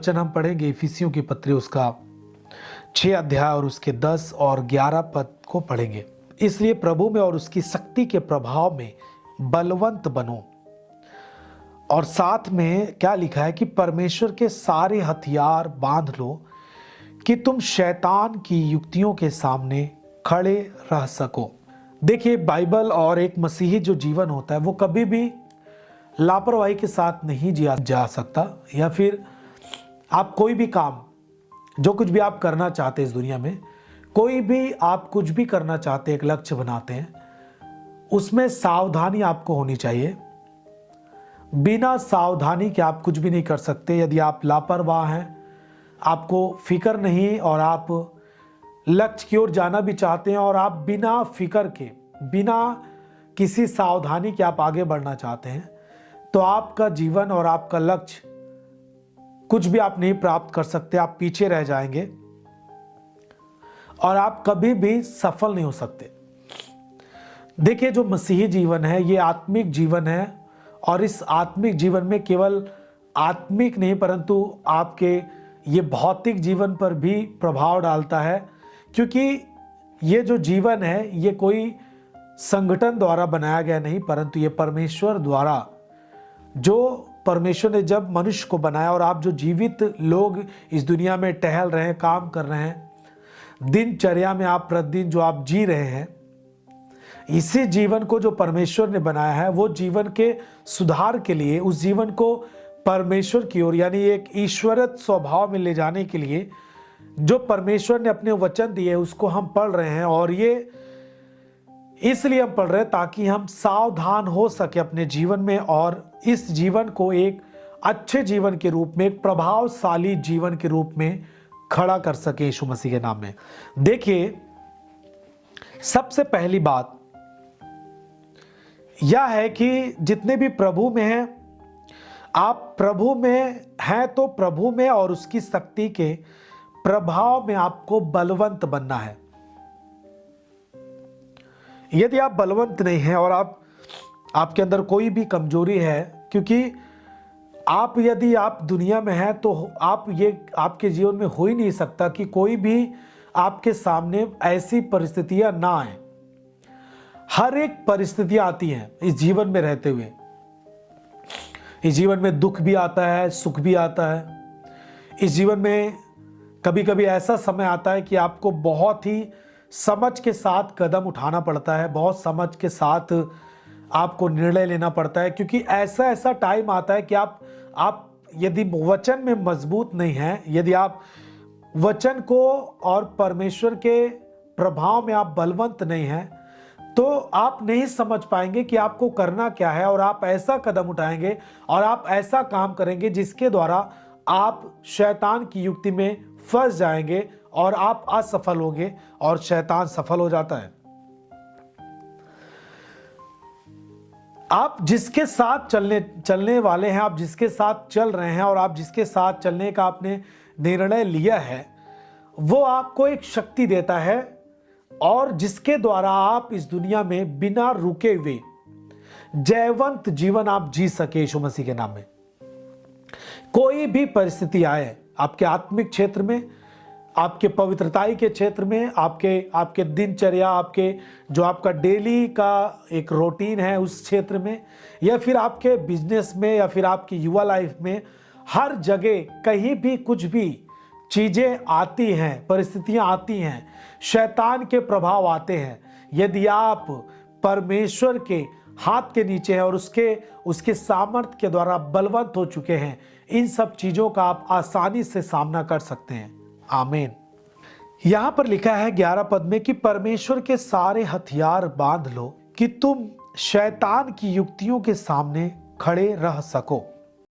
वचन हम पढ़ेंगे इफिसियों की पत्री उसका 6 अध्याय और उसके 10 और 11 पद को पढ़ेंगे। इसलिए प्रभु में और उसकी शक्ति के प्रभाव में बलवंत बनो। और साथ में क्या लिखा है कि परमेश्वर के सारे हथियार बांध लो कि तुम शैतान की युक्तियों के सामने खड़े रह सको। देखिए, बाइबल और एक मसीही जो जीवन होता है वो कभी भी लापरवाही के साथ नहीं जिया जा सकता, या फिर आप कोई भी काम, जो कुछ भी आप करना चाहते हैं इस दुनिया में, कोई भी आप कुछ भी करना चाहते हैं, एक लक्ष्य बनाते हैं, उसमें सावधानी आपको होनी चाहिए। बिना सावधानी के आप कुछ भी नहीं कर सकते। यदि आप लापरवाह हैं, आपको फिक्र नहीं और आप लक्ष्य की ओर जाना भी चाहते हैं और आप बिना फिक्र के, बिना किसी सावधानी के आप आगे बढ़ना चाहते हैं, तो आपका जीवन और आपका लक्ष्य कुछ भी आप नहीं प्राप्त कर सकते। आप पीछे रह जाएंगे और आप कभी भी सफल नहीं हो सकते। देखिए, जो मसीही जीवन है ये आत्मिक जीवन है, और इस आत्मिक जीवन में केवल आत्मिक नहीं परंतु आपके ये भौतिक जीवन पर भी प्रभाव डालता है, क्योंकि ये जो जीवन है ये कोई संगठन द्वारा बनाया गया नहीं, परंतु ये परमेश्वर द्वारा, जो परमेश्वर ने जब मनुष्य को बनाया, और आप जो जीवित लोग इस दुनिया में टहल रहे हैं, काम कर रहे हैं, दिनचर्या में आप प्रतिदिन जो आप जी रहे हैं, इसी जीवन को जो परमेश्वर ने बनाया है, वो जीवन के सुधार के लिए, उस जीवन को परमेश्वर की ओर यानी एक ईश्वरत स्वभाव में ले जाने के लिए जो परमेश्वर ने अपने वचन दिए उसको हम पढ़ रहे हैं। और ये इसलिए हम पढ़ रहे हैं ताकि हम सावधान हो सके अपने जीवन में, और इस जीवन को एक अच्छे जीवन के रूप में, एक प्रभावशाली जीवन के रूप में खड़ा कर सके यीशु मसीह के नाम में। देखिए, सबसे पहली बात यह है कि जितने भी प्रभु में हैं, आप प्रभु में हैं तो प्रभु में और उसकी शक्ति के प्रभाव में आपको बलवंत बनना है। यदि आप बलवंत नहीं हैं और आपके अंदर कोई भी कमजोरी है, क्योंकि यदि आप दुनिया में हैं तो आपके जीवन में हो ही नहीं सकता कि कोई भी आपके सामने ऐसी परिस्थितियां ना आए। हर एक परिस्थितियां आती हैं इस जीवन में रहते हुए। इस जीवन में दुख भी आता है, सुख भी आता है। इस जीवन में कभी कभी ऐसा समय आता है कि आपको बहुत ही समझ के साथ कदम उठाना पड़ता है, बहुत समझ के साथ आपको निर्णय लेना पड़ता है, क्योंकि ऐसा टाइम आता है कि आप यदि वचन में मजबूत नहीं हैं, यदि आप वचन को और परमेश्वर के प्रभाव में आप बलवंत नहीं हैं, तो आप नहीं समझ पाएंगे कि आपको करना क्या है, और आप ऐसा कदम उठाएंगे और आप ऐसा काम करेंगे जिसके द्वारा आप शैतान की युक्ति में फंस जाएंगे और आप असफल होंगे और शैतान सफल हो जाता है। आप जिसके साथ चलने वाले हैं, आप जिसके साथ चल रहे हैं और आप जिसके साथ चलने का आपने निर्णय लिया है, वो आपको एक शक्ति देता है, और जिसके द्वारा आप इस दुनिया में बिना रुके हुए जयवंत जीवन आप जी सके यीशु मसीह के नाम में। कोई भी परिस्थिति आए आपके आत्मिक क्षेत्र में, आपके पवित्रताई के क्षेत्र में, आपके दिनचर्या, आपका डेली का एक रूटीन है उस क्षेत्र में, या फिर आपके बिजनेस में, या फिर आपकी युवा लाइफ में, हर जगह कहीं भी कुछ भी चीजें आती हैं, परिस्थितियां आती हैं, शैतान के प्रभाव आते हैं। यदि आप परमेश्वर के हाथ के नीचे हैं और उसके सामर्थ्य के द्वारा बलवंत हो चुके हैं, इन सब चीजों का आप आसानी से सामना कर सकते हैं। आमीन। यहां पर लिखा है 11 पद में कि परमेश्वर के सारे हथियार बांध लो कि तुम शैतान की युक्तियों के सामने खड़े रह सको।